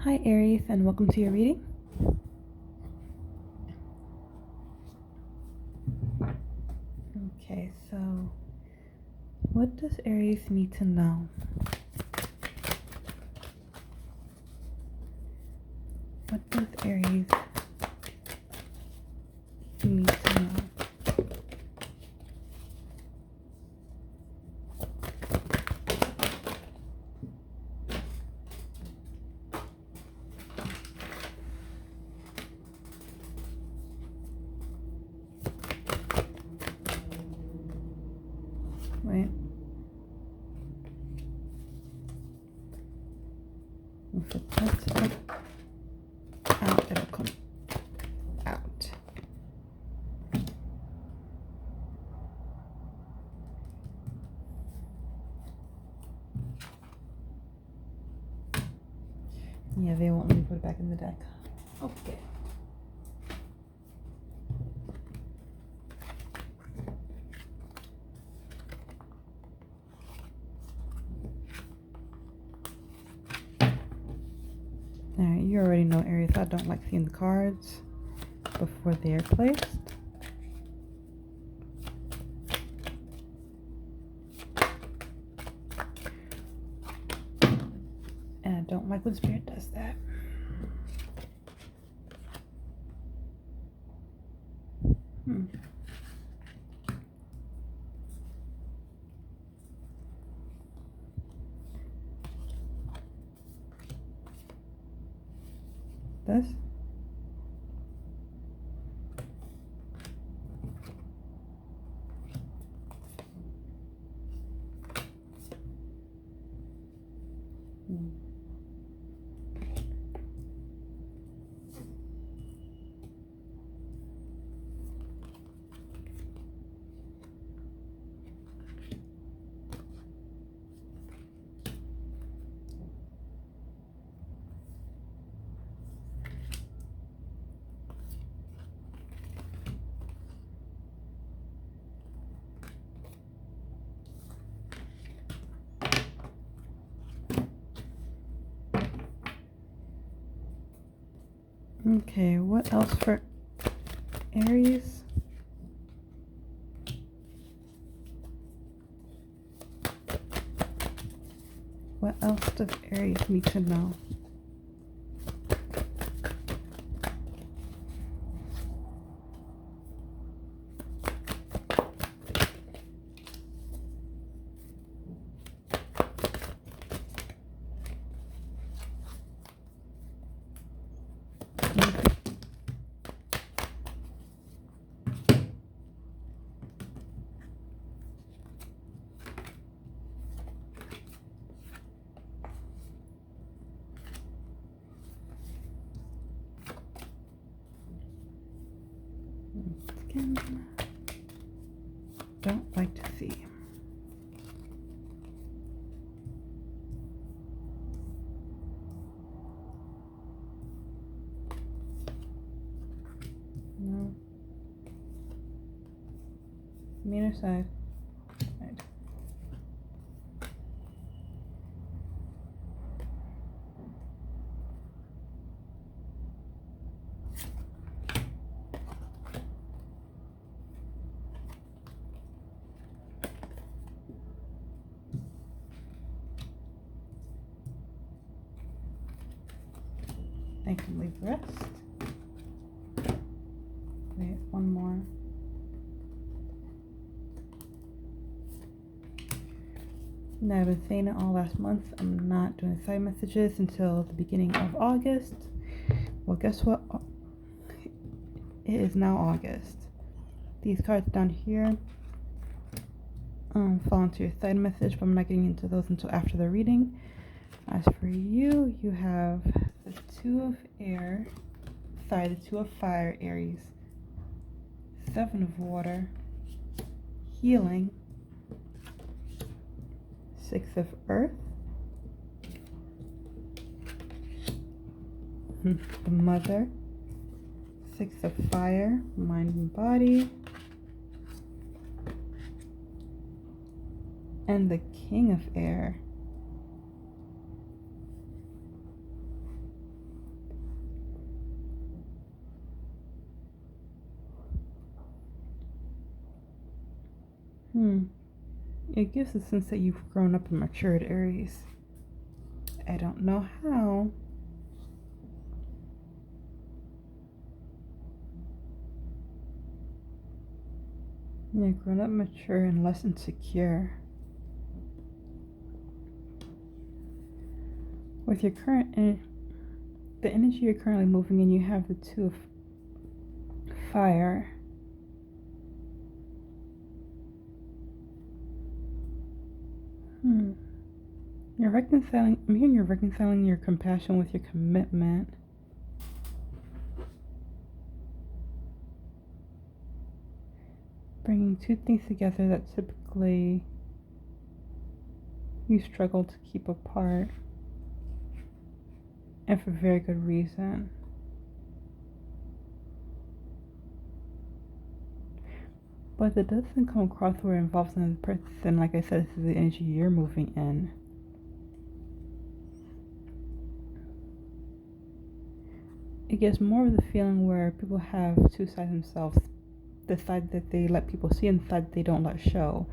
Hi Aries, and welcome to your reading. Okay, so what does Aries need to know? What does Aries need to know? Wait. If it puts it out, it'll come out. Yeah, they won't let me put it back in the deck. Okay. Alright, you already know, Aries, I don't like seeing the cards before they are placed. And I don't like when Spirit does that. This? Okay, what else for Aries? What else does Aries need to know? Don't like to see. No. Meaner side. Right. I can leave the rest. Wait, one more. Now, I've been saying it all last month. I'm not doing side messages until the beginning of August. Well, guess what? It is now August. These cards down here fall into your side message, but I'm not getting into those until after the reading. As for you, you have the Two of Fire, Aries, Seven of Water, Healing, Six of Earth, the Mother, Six of Fire, Mind and Body, and the King of Air. It gives the sense that you've grown up and matured, Aries. I don't know how. You're grown up, mature, and less insecure. With your the energy you're currently moving in, you have the Two of Fire. You're reconciling, I'm hearing you're reconciling your compassion with your commitment. Bringing two things together that typically you struggle to keep apart. And for very good reason. But it doesn't come across where it involves another person. Like I said, this is the energy you're moving in. It gives more of the feeling where people have two sides themselves. The side that they let people see and the side that they don't let show.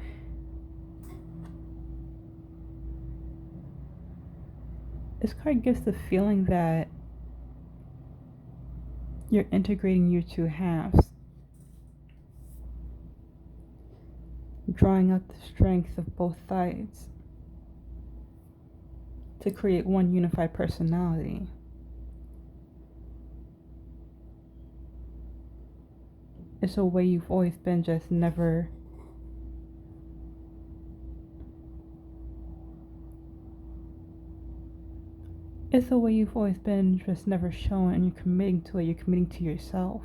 This card gives the feeling that you're integrating your two halves. Drawing out the strengths of both sides to create one unified personality. It's a way you've always been, just never it's a way you've always been, just never shown, and you're committing to it. You're committing to yourself.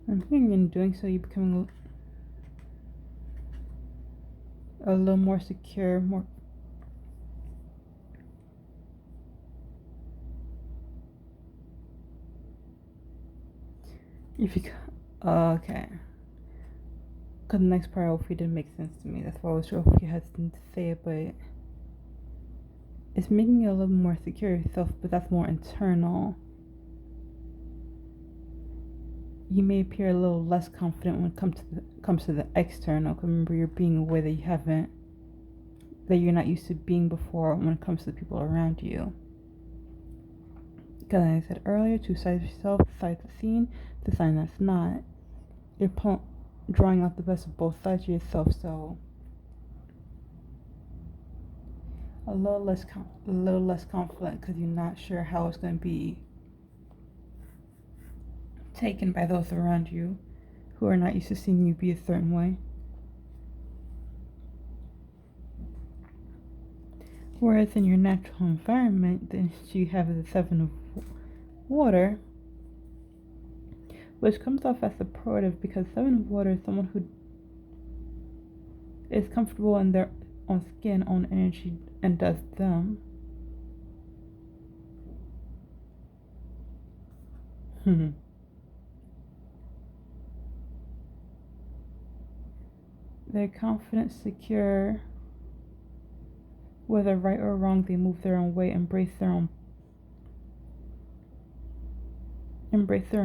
I'm thinking in doing so, you're becoming a little more secure, more. If you okay. Because the next part hopefully didn't make sense to me. That's why I was hopefully hesitant to say it, but it's making you a little more secure yourself, but that's more internal. You may appear a little less confident when it comes to the external. Because remember, you're being a way that you're not used to being before when it comes to the people around you. Because like I said earlier, two sides of yourself, the side that's seen, the side that's not. You're drawing out the best of both sides of yourself, so a little less confident because you're not sure how it's going to be taken by those around you who are not used to seeing you be a certain way. Whereas in your natural environment, then you have the Seven of Water, which comes off as supportive, because Seven of Water is someone who is comfortable in their own skin, own energy, and does them. They're confident, secure. Whether right or wrong, they move their own way, embrace their own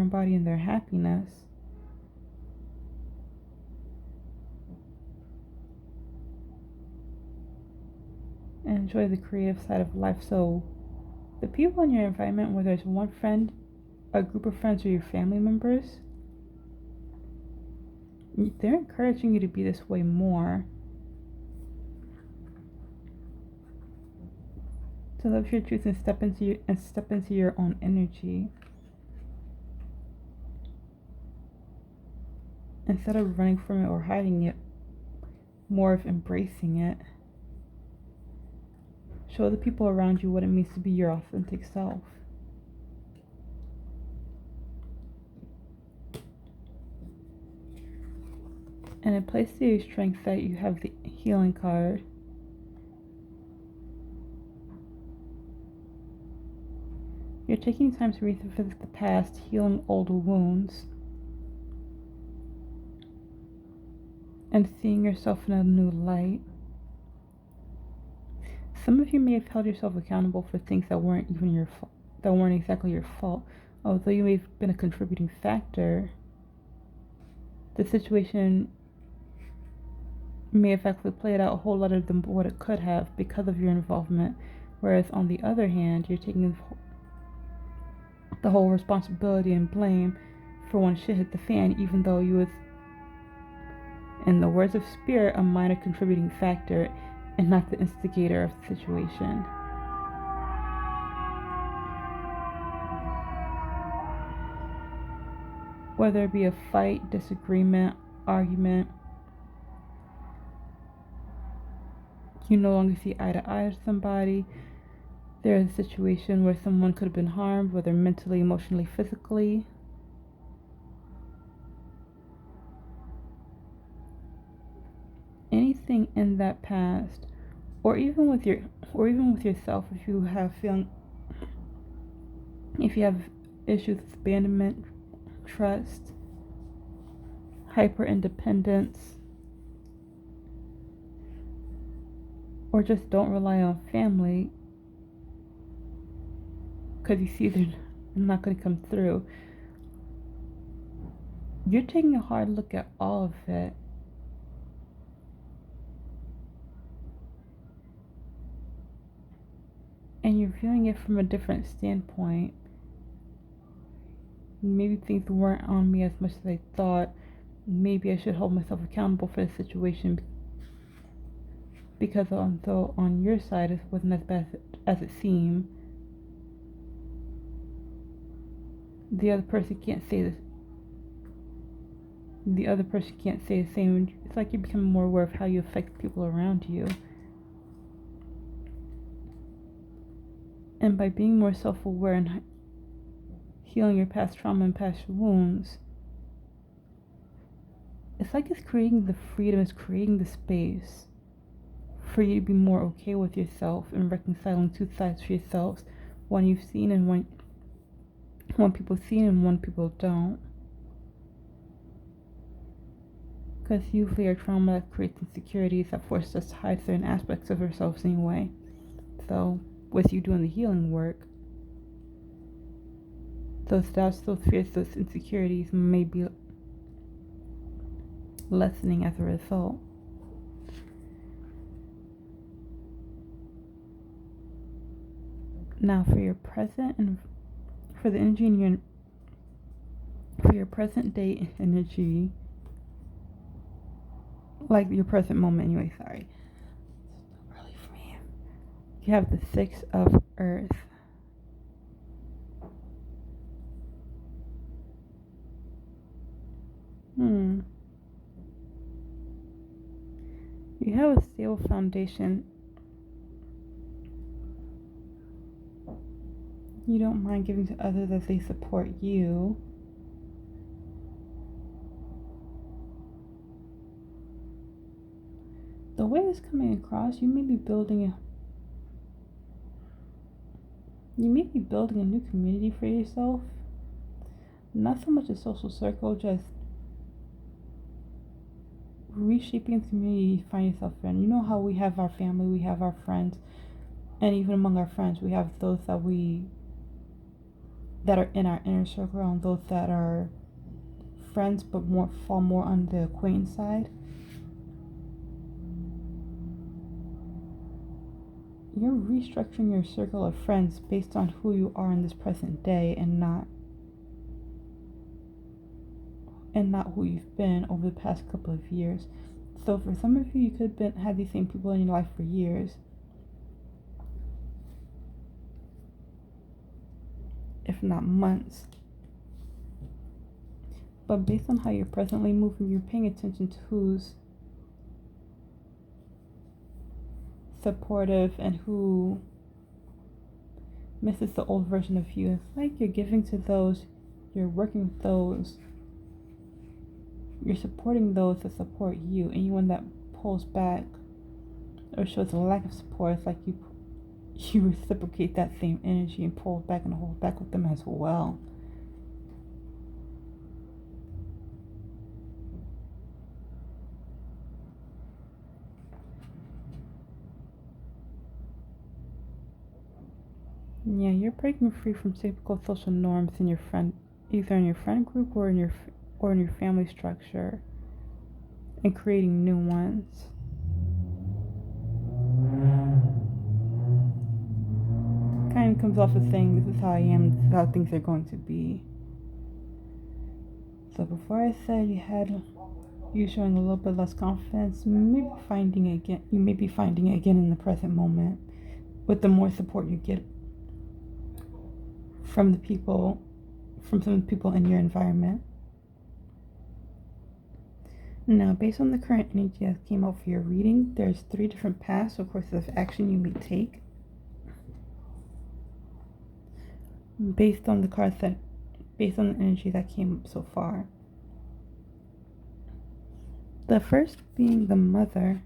body and their happiness. And enjoy the creative side of life. So the people in your environment, whether it's one friend, a group of friends, or your family members, they're encouraging you to be this way more. To live your truth and step into your own energy. Instead of running from it or hiding it, more of embracing it. Show the people around you what it means to be your authentic self. And in place to your strength that you have the healing card. You're taking time to revisit the past, healing old wounds, and seeing yourself in a new light. Some of you may have held yourself accountable for things that weren't even your fault, that weren't exactly your fault, Although you may have been a contributing factor, the situation may have actually played out a whole lot than what it could have because of your involvement. Whereas on the other hand, you're taking the whole responsibility and blame for when shit hit the fan, even though you was, in the words of spirit, a minor contributing factor and not the instigator of the situation. Whether it be a fight, disagreement, argument, you no longer see eye to eye with somebody, there's a situation where someone could have been harmed, whether mentally, emotionally, physically. Anything in that past, or even with yourself, if you have issues with abandonment, trust, hyper independence, or just don't rely on family because you see they're not going to come through. You're taking a hard look at all of it. And you're viewing it from a different standpoint. Maybe things weren't on me as much as I thought. Maybe I should hold myself accountable for the situation, because although on your side it wasn't as bad as it seemed, the other person can't say this. The other person can't say the same. It's like you become more aware of how you affect people around you. And by being more self-aware and healing your past trauma and past wounds, it's like it's creating the freedom, it's creating the space for you to be more okay with yourself and reconciling two sides for yourselves, one you've seen and one people see and one people don't. Because usually our trauma creates insecurities that force us to hide certain aspects of ourselves anyway. So with you doing the healing work, those doubts, those fears, those insecurities may be lessening as a result. Now for your present and for the energy in for your present day energy, like your present moment anyway, sorry. It's early for me. You have the 6 of Earth. You have a stable foundation. You don't mind giving to others as they support you. The way it's coming across, you may be building a new community for yourself. Not so much a social circle, just reshaping the community you find yourself in. You know how we have our family, we have our friends, and even among our friends, we have those that are in our inner circle and those that are friends but fall more on the acquaintance side. You're restructuring your circle of friends based on who you are in this present day and not who you've been over the past couple of years. So for some of you, you could have had these same people in your life for years, if not months. But based on how you're presently moving, you're paying attention to who's supportive and who misses the old version of you. It's like you're giving to those, you're working with those, you're supporting those that support you. Anyone that pulls back or shows a lack of support, it's like you reciprocate that same energy and pull back and hold back with them as well. Yeah, you're breaking free from typical social norms in your friend, either in your friend group or in your family structure, and creating new ones. Kind of comes off as saying, "This is how I am. This is how things are going to be." So before I said you showing a little bit less confidence, you may be finding it again. You may be finding it again in the present moment, with the more support you get from some of the people in your environment. Now, based on the current energy that came out for your reading, there's 3 different paths or courses of action you may take based on the energy that came up so far. The first being the mother.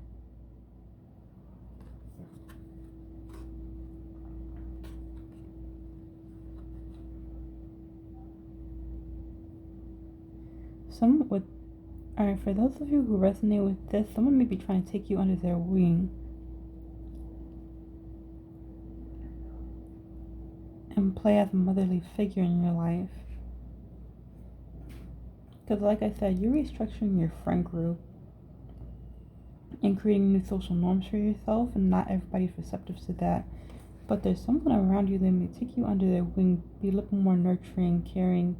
Alright, for those of you who resonate with this, someone may be trying to take you under their wing and play as a motherly figure in your life. Because like I said, you're restructuring your friend group and creating new social norms for yourself, and not everybody's receptive to that. But there's someone around you that may take you under their wing, be a little more nurturing, caring,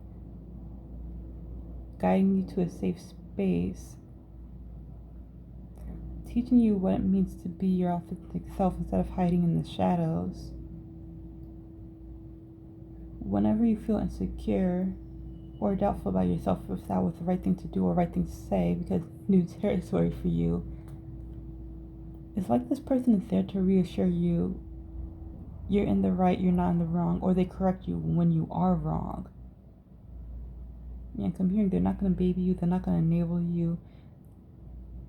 guiding you to a safe space, teaching you what it means to be your authentic self instead of hiding in the shadows. Whenever you feel insecure or doubtful about yourself, if that was the right thing to do or right thing to say, because new territory for you, it's like this person is there to reassure you you're in the right, you're not in the wrong, or they correct you when you are wrong. Yeah, I'm hearing they're not going to baby you, they're not going to enable you.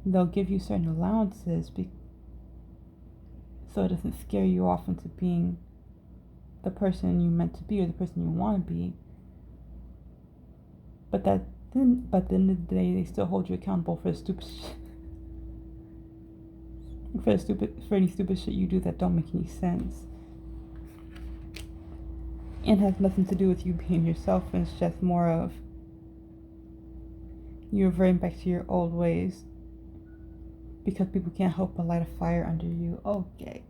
They'll give you certain allowances so it doesn't scare you off into being the person you meant to be or the person you want to be. But at the end of the day, they still hold you accountable for for any stupid shit you do that don't make any sense. And has nothing to do with you being yourself, and it's just more of you're reverting back to your old ways because people can't help but light a fire under you. Okay.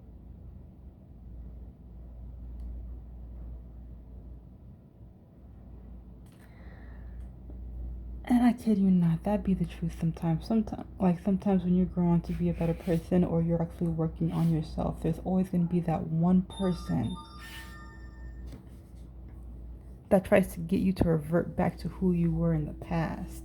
And I kid you not, that'd be the truth sometimes. Sometimes when you're growing to be a better person or you're actually working on yourself, there's always going to be that one person that tries to get you to revert back to who you were in the past.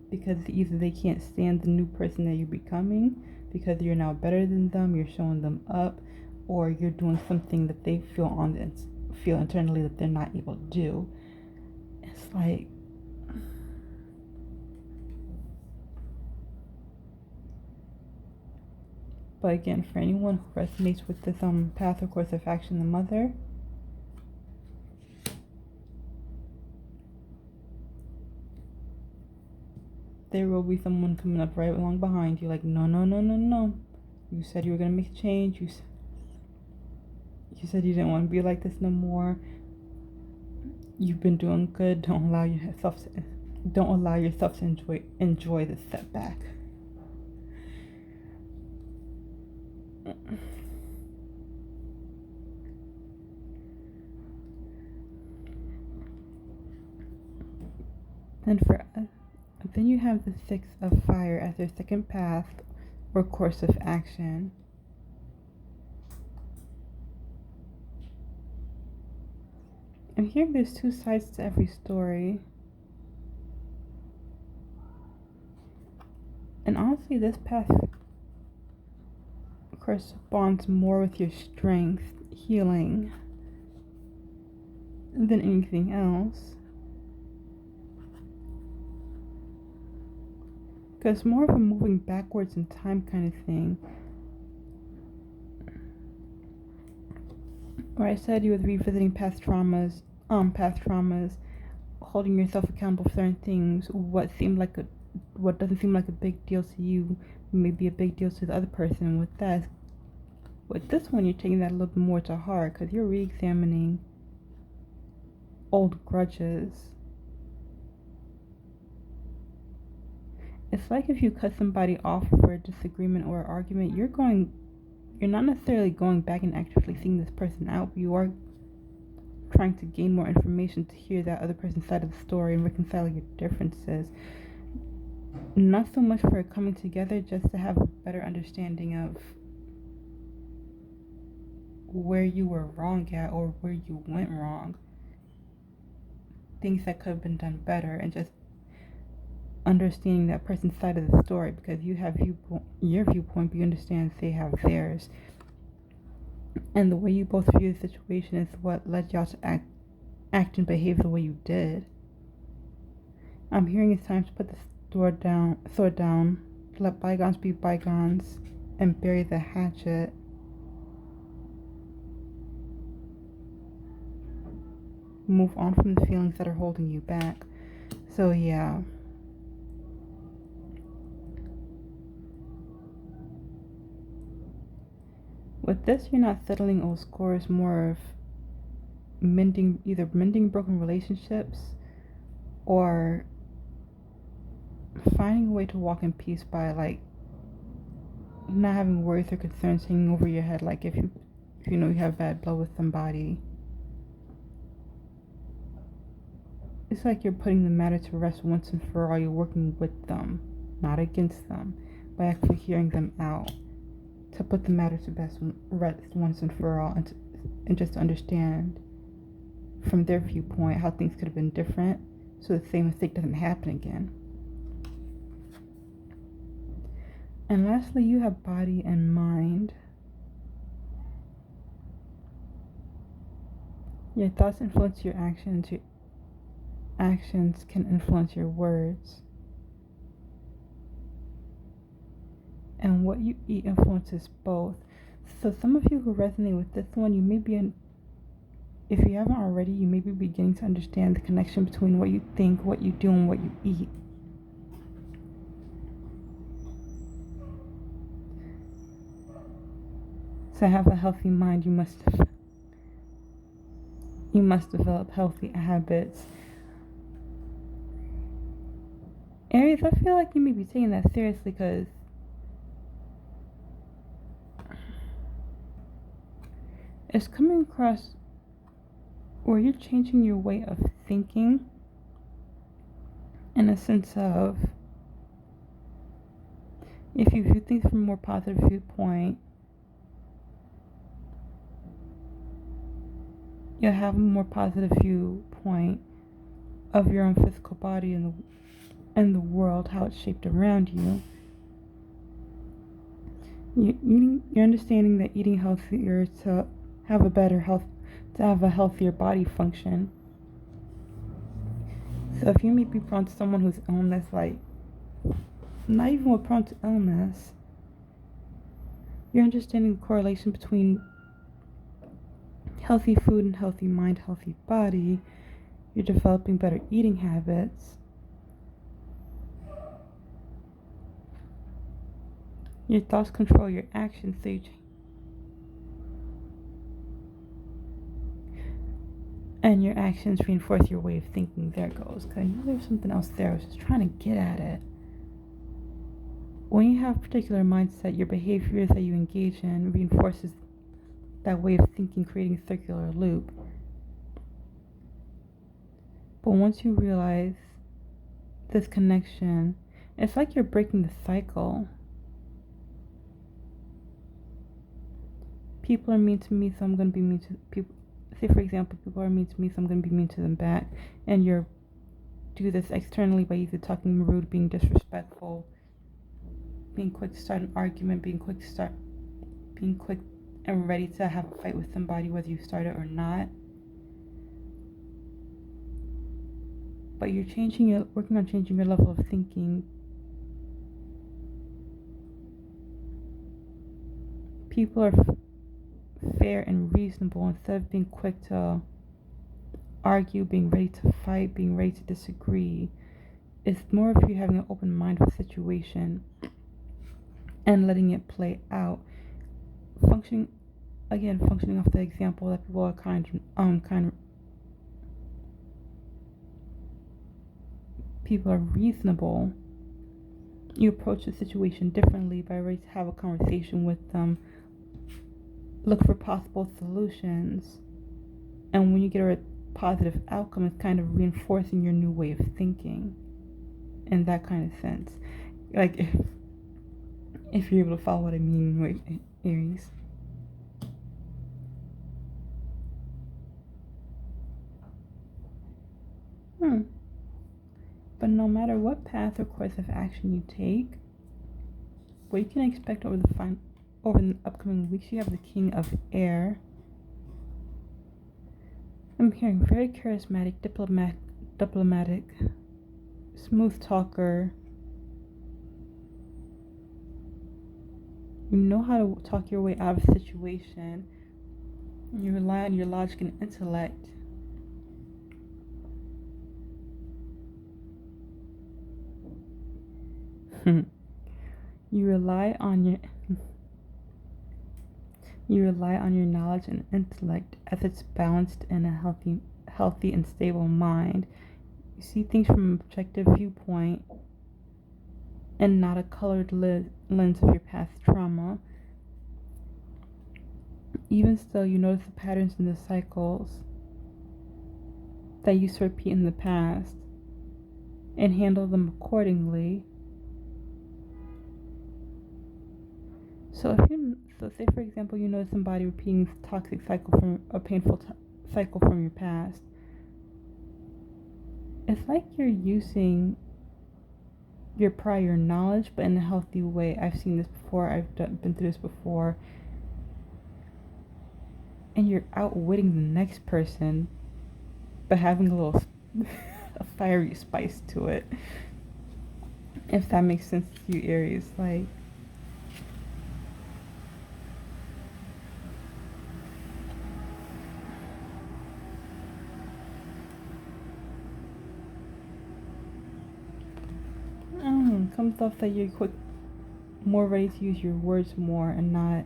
Because either they can't stand the new person that you're becoming, because you're now better than them, you're showing them up, or you're doing something that they feel internally that they're not able to do. It's like, but again, for anyone who resonates with this path or course of action, the mother, there will be someone coming up right along behind you like, no. You said you were going to make a change. You said you didn't want to be like this no more. You've been doing good. Don't allow yourself to enjoy the setback. Then you have the 6 of fire as your second path or course of action. And here there's 2 sides to every story. And honestly, this path corresponds more with your strength, healing, than anything else. Because it's more of a moving backwards in time kind of thing. Where I said you were revisiting past traumas, holding yourself accountable for certain things. What doesn't seem like a big deal to you may be a big deal to the other person. With that, With this one, you're taking that a little bit more to heart because you're re-examining old grudges. It's like if you cut somebody off for a disagreement or argument, you're not necessarily going back and actively seeing this person out, but you are trying to gain more information to hear that other person's side of the story and reconcile your differences. Not so much for coming together, just to have a better understanding of where you were wrong at or where you went wrong. Things that could have been done better, and just understanding that person's side of the story, because you have your viewpoint, but you understand they have theirs. And the way you both view the situation is what led y'all to act and behave the way you did. I'm hearing it's time to put the sword down, let bygones be bygones, and bury the hatchet. Move on from the feelings that are holding you back. So yeah. With this, you're not settling old scores, more of either mending broken relationships or finding a way to walk in peace by like not having worries or concerns hanging over your head. Like if you know you have bad blood with somebody, it's like you're putting the matter to rest once and for all. You're working with them, not against them, by actually hearing them out, to put the matter to rest once and for all, and just to understand from their viewpoint how things could have been different, so the same mistake doesn't happen again. And lastly, you have body and mind. Your thoughts influence your actions. Your actions can influence your words. And what you eat influences both. So some of you who resonate with this one, you may be if you haven't already, you may be beginning to understand the connection between what you think, what you do, and what you eat. To have a healthy mind, you must develop healthy habits. Aries, I feel like you may be taking that seriously, because it's coming across where you're changing your way of thinking, in a sense of, if you view things from a more positive viewpoint, you'll have a more positive viewpoint of your own physical body and the world, how it's shaped around you. You're understanding that eating healthier to have a better health, to have a healthier body function. So if you may be prone to someone who's illness, like not even with prone to illness, you're understanding the correlation between healthy food and healthy mind, healthy body. You're developing better eating habits. Your thoughts control your actions, so and your actions reinforce your way of thinking. There it goes. Because I know there's something else there. I was just trying to get at it. When you have a particular mindset, your behaviors that you engage in reinforces that way of thinking, creating a circular loop. But once you realize this connection, it's like you're breaking the cycle. People are mean to me, so I'm going to be mean to people. Say, for example, people are mean to me, so I'm going to be mean to them back. And you do this externally by either talking rude, being disrespectful, being quick to start an argument, being quick and ready to have a fight with somebody, whether you start it or not. But you're working on changing your level of thinking. People are fair and reasonable, instead of being quick to argue, being ready to fight, being ready to disagree. It's more of you having an open mind with the situation and letting it play out, again, functioning off the example that people are people are reasonable, you approach the situation differently by ready to have a conversation with them, look for possible solutions, and when you get a positive outcome, it's kind of reinforcing your new way of thinking in that kind of sense. Like, if you're able to follow what I mean with Aries. But no matter what path or course of action you take, what you can expect over the upcoming weeks, you have the King of Air. I'm hearing very charismatic, diplomatic, smooth talker. You know how to talk your way out of a situation. You rely on your logic and intellect. You rely on your knowledge and intellect as it's balanced in a healthy and stable mind. You see things from an objective viewpoint and not a colored lens of your past trauma. Even still, you notice the patterns and the cycles that used to repeat in the past and handle them accordingly. So say for example, you notice somebody repeating a toxic cycle from a painful cycle from your past. It's like you're using your prior knowledge, but in a healthy way. I've seen this before. I've been through this before. And you're outwitting the next person, but having a little a fiery spice to it. If that makes sense to you, Aries, like. Comes off that you're more ready to use your words more and not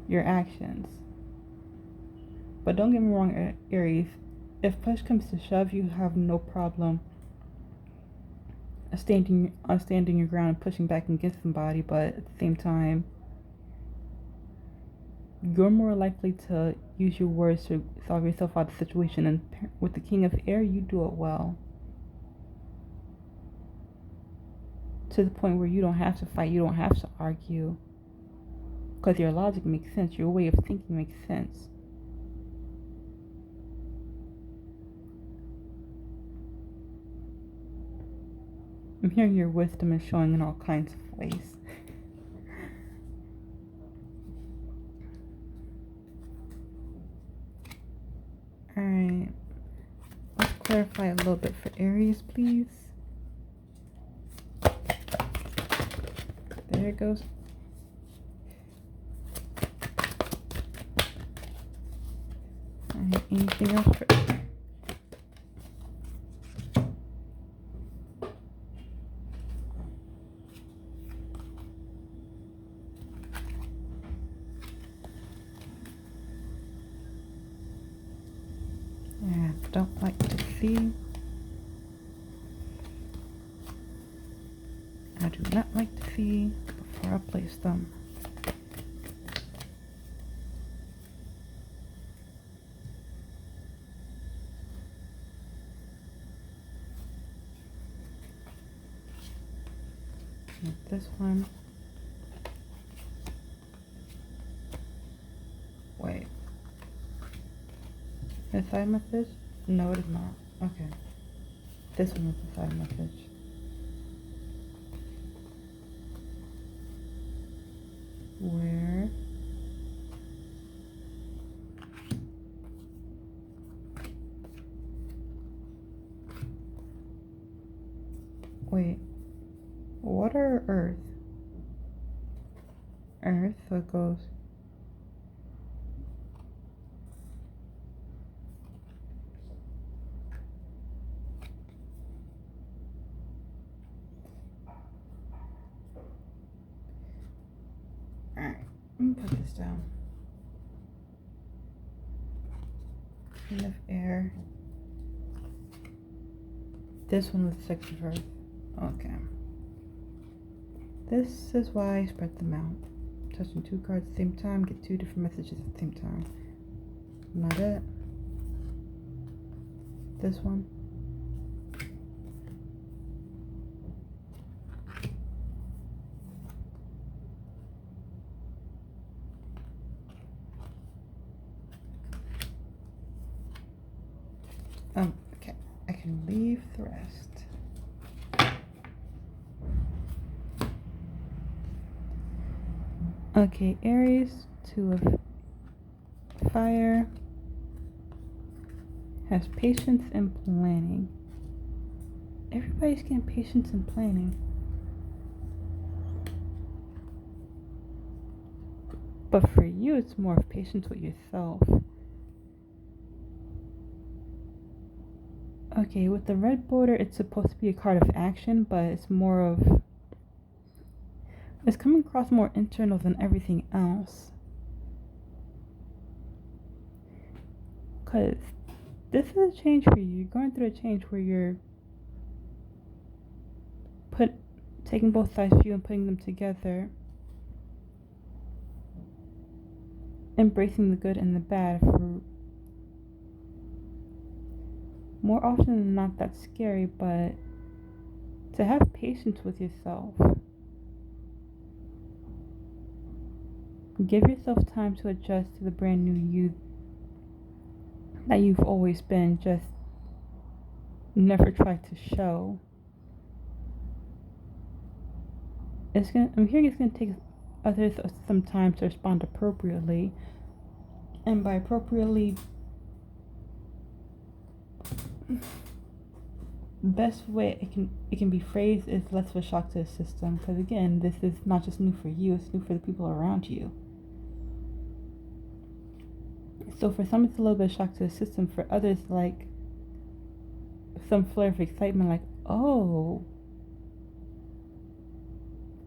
your actions. But don't get me wrong, Aries. If push comes to shove, you have no problem standing your ground and pushing back against somebody. But at the same time, you're more likely to use your words to solve yourself out of the situation. And with the King of Air, you do it well. To the point where you don't have to fight, you don't have to argue. Because your logic makes sense, your way of thinking makes sense. I'm hearing your wisdom is showing in all kinds of ways. Alright. Let's clarify a little bit for Aries, please. There it goes. Alright, anything else for don't like to see. I do not like to see before I place them. Get this one. Wait. A side message? No, it is not. Okay. This one is a side message. Where wait, water or earth? Earth, so it goes alright, let me put this down. Queen of Air. This one with 6 of Earth. Okay. This is why I spread them out. Touching 2 cards at the same time, get 2 different messages at the same time. Not it. This one. Okay. I can leave the rest. Okay, Aries, 2 of Fire, has patience and planning. Everybody's getting patience and planning. But for you, it's more of patience with yourself. Okay, with the red border, it's supposed to be a card of action, but it's more of... It's coming across more internal than everything else. Because this is a change for you. You're going through a change where you're taking both sides of you and putting them together. Embracing the good and the bad. For more often than not, that's scary, but to have patience with yourself. Give yourself time to adjust to the brand new you that you've always been, just never tried to show. I'm hearing it's gonna take others some time to respond appropriately, and by appropriately, best way it can be phrased is less of a shock to the system. Because again, this is not just new for you; it's new for the people around you. So for some, it's a little bit of shock to the system. For others, like some flare of excitement, like, oh,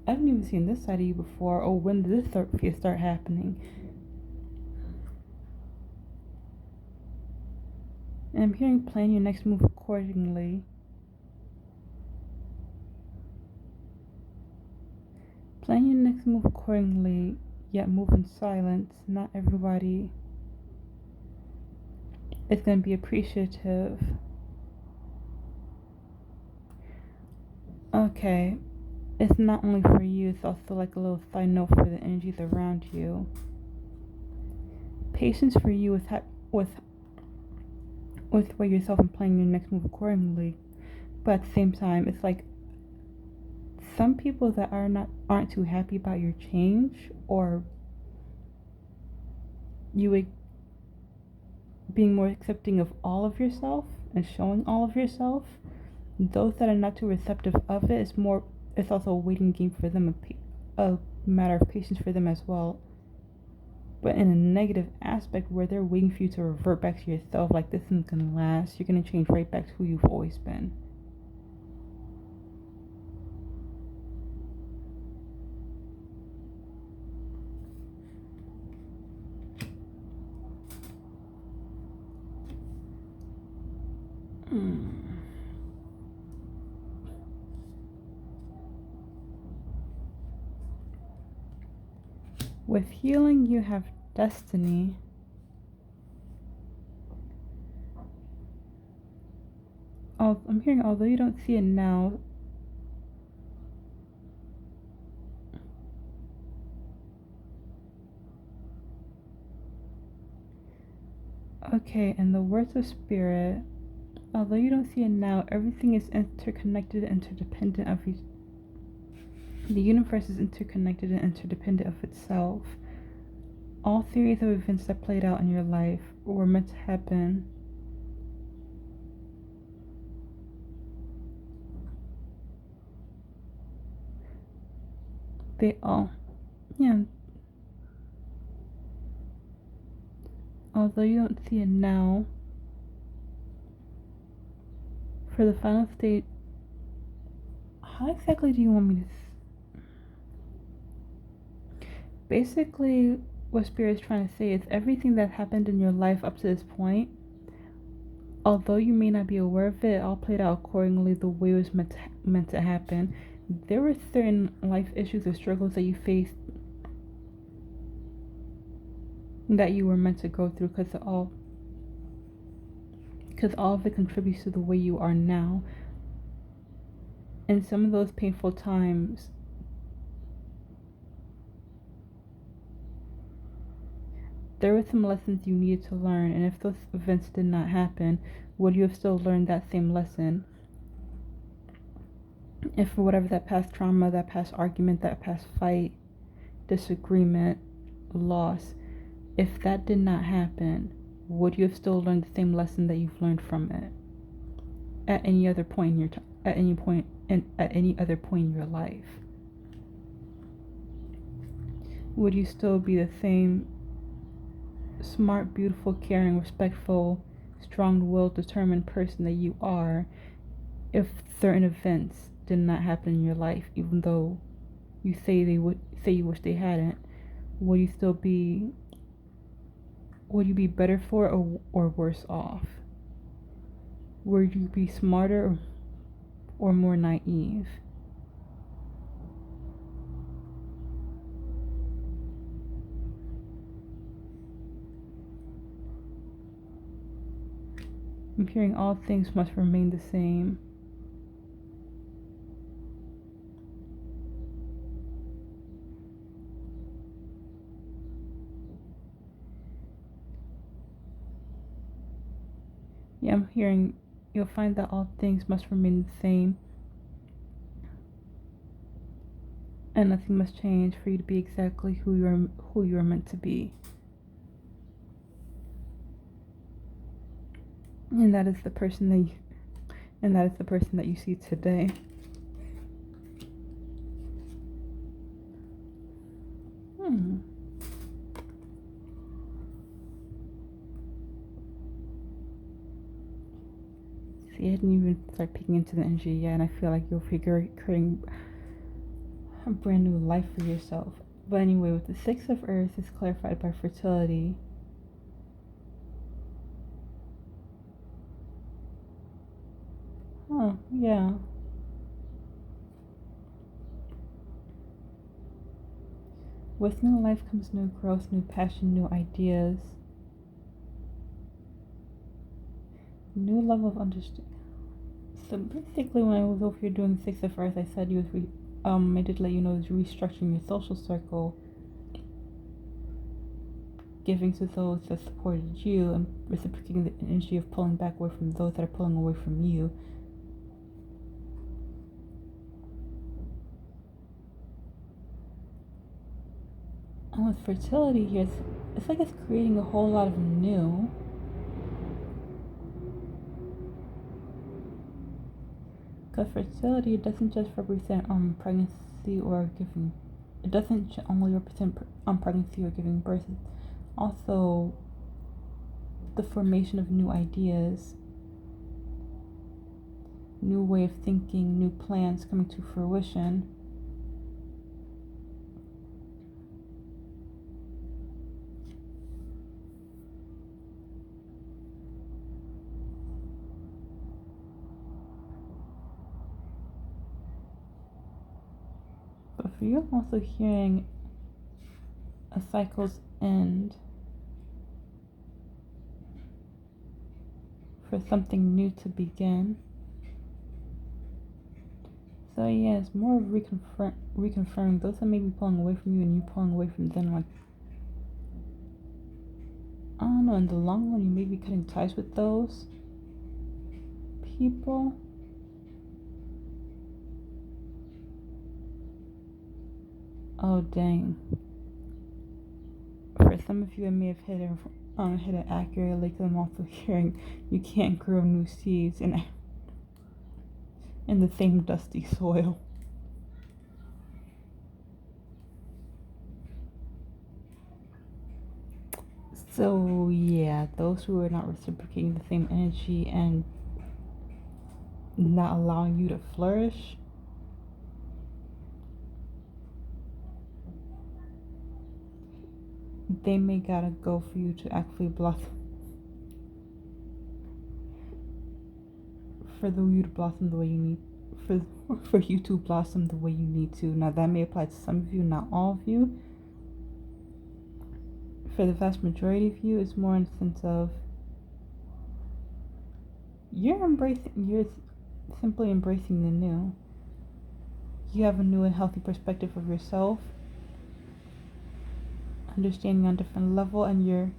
I haven't even seen this side of you before. Oh, when did this start happening? And I'm hearing plan your next move accordingly. Plan your next move accordingly, yet move in silence. Not everybody is going to be appreciative. Okay, it's not only for you, it's also like a little side note for the energies around you. Patience for you with yourself and planning your next move accordingly. But at the same time, it's like some people that aren't too happy about your change, or you being more accepting of all of yourself and showing all of yourself. Those that are not too receptive of it, it's also a waiting game for them, a matter of patience for them as well. But in a negative aspect where they're waiting for you to revert back to yourself, like this isn't gonna last, you're gonna change right back to who you've always been. With healing, you have destiny. I'm hearing, although you don't see it now, okay, in the words of spirit, although you don't see it now, everything is interconnected and interdependent of each. The universe is interconnected and interdependent of itself. All series of events that played out in your life were meant to happen. Although you don't see it now, for the final state, how exactly do you want me to... Basically, what Spirit is trying to say is everything that happened in your life up to this point although you may not be aware of it, it all played out accordingly the way it was meant to happen. There were certain life issues or struggles that you faced that you were meant to go through, because all of it contributes to the way you are now. And some of those painful times, there were some lessons you needed to learn, and if those events did not happen, would you have still learned that same lesson? If for whatever that past trauma, that past argument, that past fight, disagreement, loss, if that did not happen, would you have still learned the same lesson that you've learned from it at any other point in your at any other point in your life? Would you still be the same smart, beautiful, caring, respectful, strong-willed, determined person that you are if certain events did not happen in your life, even though you you wish they hadn't? Would you be better for it, or worse off? Would you be smarter or more naive? I'm hearing all things must remain the same. Yeah, I'm hearing you'll find that all things must remain the same, and nothing must change for you to be exactly who you are meant to be. And that is the person that you see today. See, I didn't even start peeking into the energy yet, and I feel like you'll figure creating a brand new life for yourself. But anyway, with the Six of Earth, it's clarified by fertility. Oh, yeah. With new life comes new growth, new passion, new ideas, new level of understanding. So basically, when I was over here doing Six of Earth, I said you was I did let you know is restructuring your social circle, giving to those that supported you, and reciprocating the energy of pulling back away from those that are pulling away from you. And with fertility here, it's like it's creating a whole lot of new. Because fertility doesn't just represent pregnancy or giving. It doesn't only represent pregnancy or giving birth. It's also the formation of new ideas, new way of thinking, new plans coming to fruition. But for you, I'm also hearing a cycle's end for something new to begin. So yeah, it's more of reconfirming those that may be pulling away from you and you pulling away from them. Like, I don't know, in the long run, you may be cutting ties with those people. Oh dang! For some of you, I may have hit it accurately. Because I'm also hearing you can't grow new seeds in the same dusty soil. So yeah, those who are not reciprocating the same energy and not allowing you to flourish, they may gotta go for you to actually blossom. for you to blossom the way you need, for you to blossom the way you need to. Now that may apply to some of you, not all of you. For the vast majority of you, it's more in the sense of you're simply embracing the new. You have a new and healthy perspective of yourself, understanding on a different level, and you're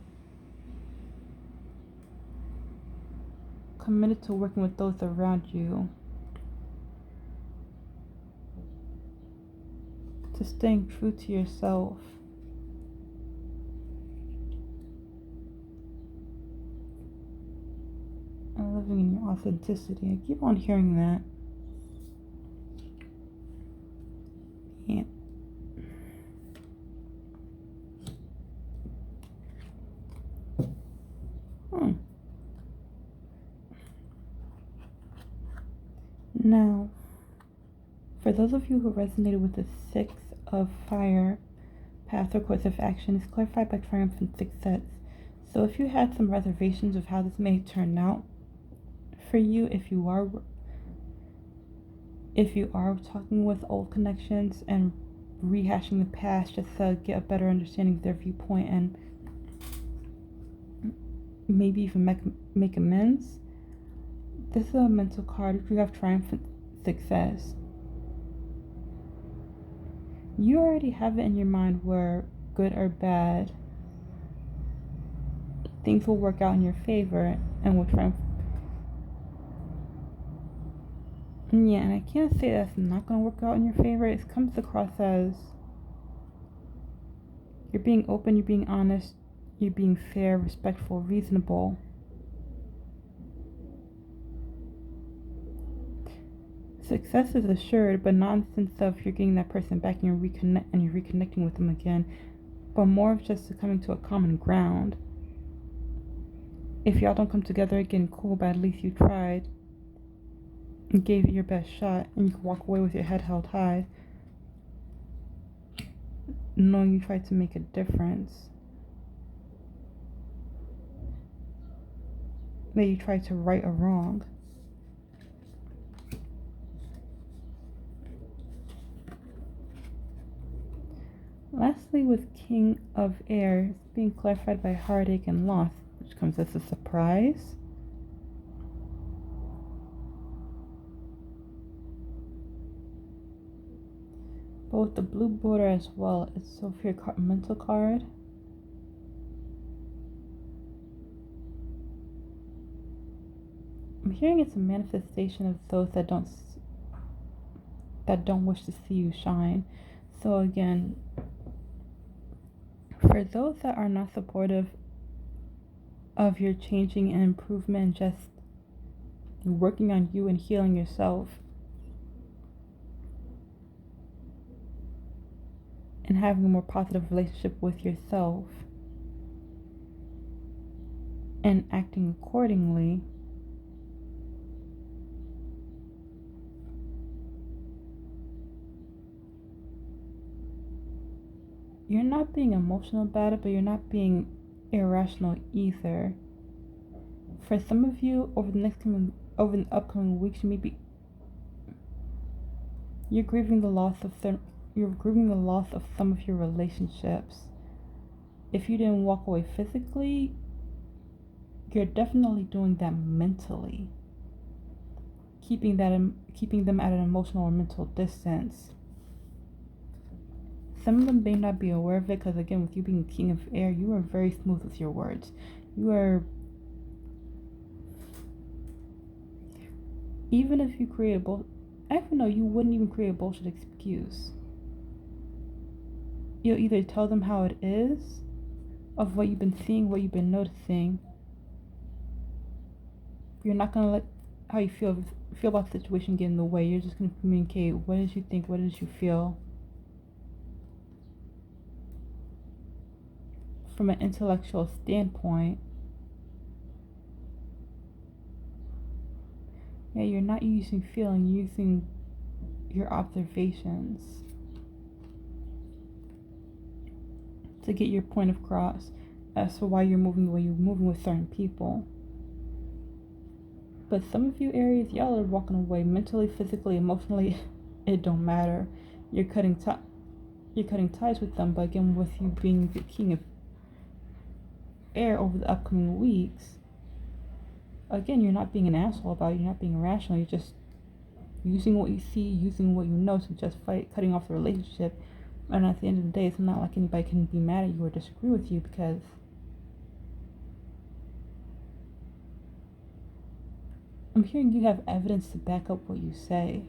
committed to working with those around you, to staying true to yourself. And living in your authenticity. I keep on hearing that. Yeah. Now, for those of you who resonated with the 6 of fire, path or course of action is clarified by triumphant success. So if you had some reservations of how this may turn out for you, if you are talking with old connections and rehashing the past just to get a better understanding of their viewpoint and maybe even make amends, this is a mental card. If you have triumphant success, you already have it in your mind where, good or bad, things will work out in your favor and will triumph. Yeah, and I can't say that's not going to work out in your favor. It comes across as you're being open, you're being honest, you're being fair, respectful, reasonable. Success is assured, but not in the sense of you're getting that person back and you're reconnecting with them again, but more of just coming to a common ground. If y'all don't come together again, cool, but at least you tried and gave it your best shot, and you can walk away with your head held high, knowing you tried to make a difference, that you tried to right a wrong. Lastly, with King of Air, it's being clarified by heartache and loss, which comes as a surprise. But with the blue border as well, it's so for your mental card. I'm hearing it's a manifestation of those that don't wish to see you shine. So again, for those that are not supportive of your changing and improvement and just working on you and healing yourself and having a more positive relationship with yourself and acting accordingly, you're not being emotional about it, but you're not being irrational either. For some of you, over the upcoming weeks, you're grieving the loss of some of your relationships. If you didn't walk away physically, you're definitely doing that mentally, keeping them at an emotional or mental distance. Some of them may not be aware of it, because again, with you being King of Air, you are very smooth with your words. You are, even if you create you wouldn't even create a bullshit excuse. You'll either tell them how it is, of what you've been seeing, what you've been noticing. You're not gonna let how you feel about the situation get in the way. You're just gonna communicate what did you think, what did you feel, from an intellectual standpoint. Yeah, you're not using feeling, you're using your observations to get your point across as to why you're moving the way you're moving with certain people. But some of you Aries, y'all are walking away mentally, physically, emotionally. It don't matter. You're cutting ties with them. But again, with you being the king of air over the upcoming weeks, again, you're not being an asshole about it. You're not being irrational. You're just using what you see, using what you know to justify cutting off the relationship. And at the end of the day, it's not like anybody can be mad at you or disagree with you, because I'm hearing you have evidence to back up what you say.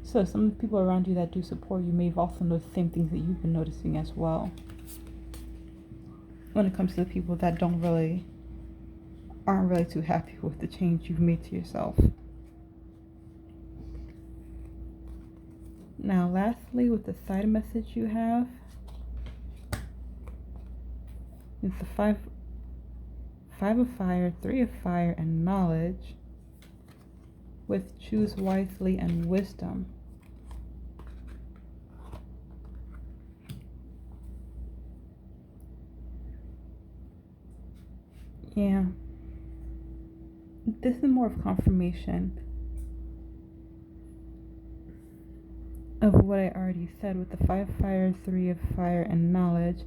So some of the people around you that do support you may have also noticed the same things that you've been noticing as well. When it comes to the people that aren't really too happy with the change you've made to yourself. Now, lastly, with the side message you have, it's the five of fire, 3 of fire, and knowledge, with choose wisely and wisdom. Yeah. This is more of confirmation of what I already said with the 5 of fire, 3 of fire, and knowledge.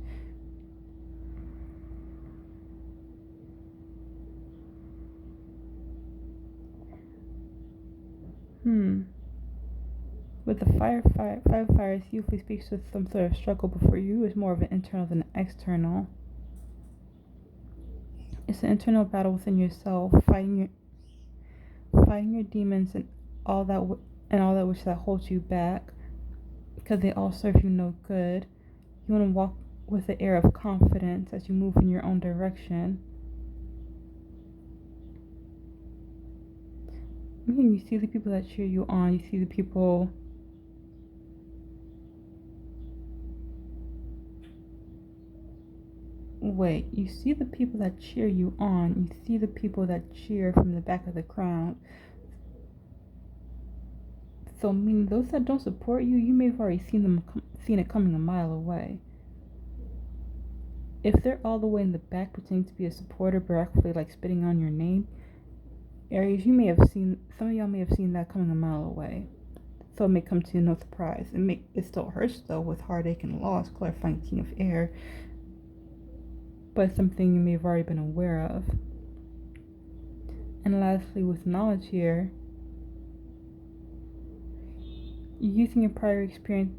With the 5 of fire, it usually speaks to some sort of struggle, but for you it's more of an internal than an external. It's an internal battle within yourself, fighting your demons and all that which that holds you back, because they all serve you no good. You want to walk with an air of confidence as you move in your own direction. You see the people that cheer you on. You see the people you see the people that cheer you on. You see the people that cheer from the back of the crowd. So, meaning those that don't support you, you may have already seen it coming a mile away. If they're all the way in the back pretending to be a supporter, but actually like spitting on your name, Aries, some of y'all may have seen that coming a mile away. So it may come to you no surprise. It still hurts though, with heartache and loss, clarifying king of air. But it's something you may have already been aware of. And lastly, with knowledge here, using your prior experience,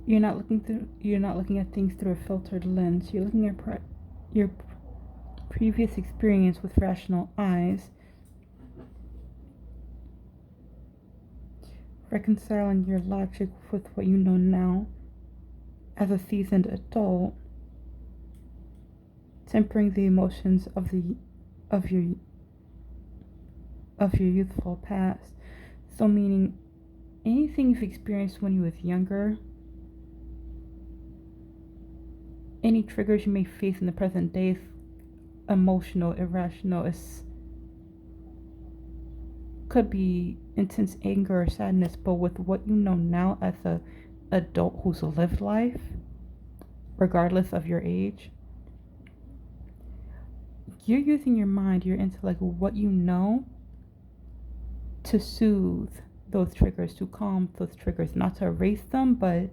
you're not looking at things through a filtered lens. You're looking at your previous experience with rational eyes, reconciling your logic with what you know now as a seasoned adult, tempering the emotions of your youthful past. So meaning anything you've experienced when you was younger, any triggers you may face in the present day, emotional, irrational, could be intense anger or sadness, but with what you know now as a adult who's lived life, regardless of your age, you're using your mind, your intellect, what you know, to soothe those triggers, to calm those triggers, not to erase them, but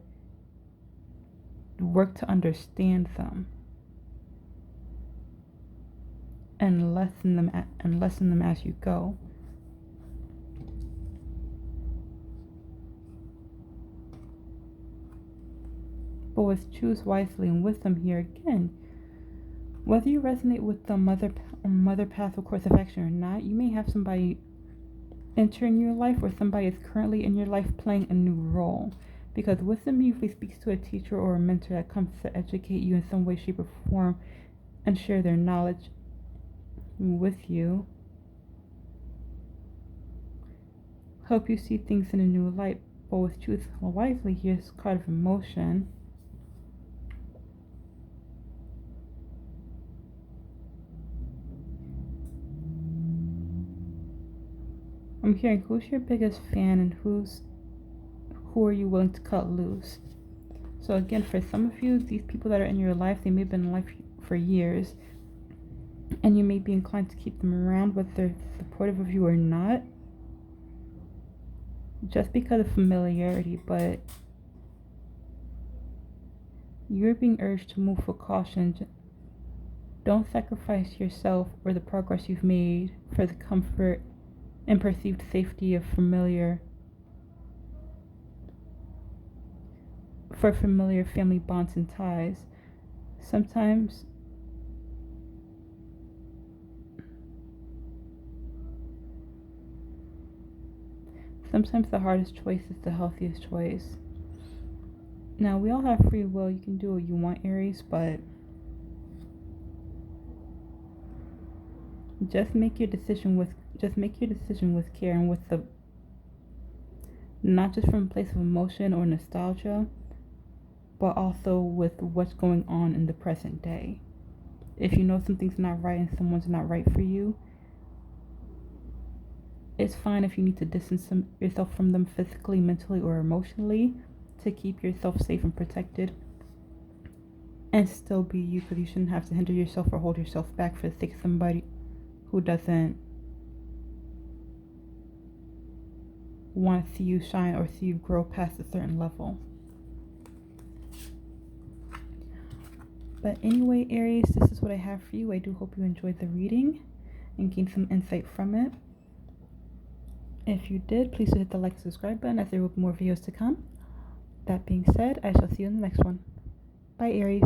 work to understand them and lessen them as you go. But with choose wisely and wisdom here again, whether you resonate with the mother path or course of action or not, you may have somebody entering your life, or somebody is currently in your life playing a new role. Because wisdom usually speaks to a teacher or a mentor that comes to educate you in some way, shape, or form and share their knowledge with you. Help you see things in a new light. But with choose wisely, here's a card of emotion. I'm hearing who's your biggest fan and who are you willing to cut loose. So again, for some of you, these people that are in your life, they may have been in life for years. and you may be inclined to keep them around whether they're supportive of you or not, just because of familiarity, but you're being urged to move with caution. Don't sacrifice yourself or the progress you've made for the comfort and perceived safety of familiar family bonds and ties. Sometimes the hardest choice is the healthiest choice. Now, we all have free will. You can do what you want, Aries, but just make your decision with care, and with the not just from a place of emotion or nostalgia, but also with what's going on in the present day. If you know something's not right and someone's not right for you, it's fine if you need to distance yourself from them physically, mentally, or emotionally to keep yourself safe and protected and still be you, because you shouldn't have to hinder yourself or hold yourself back for the sake of somebody who doesn't want to see you shine or see you grow past a certain level. But anyway, Aries, this is what I have for you. I do hope you enjoyed the reading and gained some insight from it. If you did, please hit the like and subscribe button, as there will be more videos to come. That being said, I shall see you in the next one. Bye, Aries.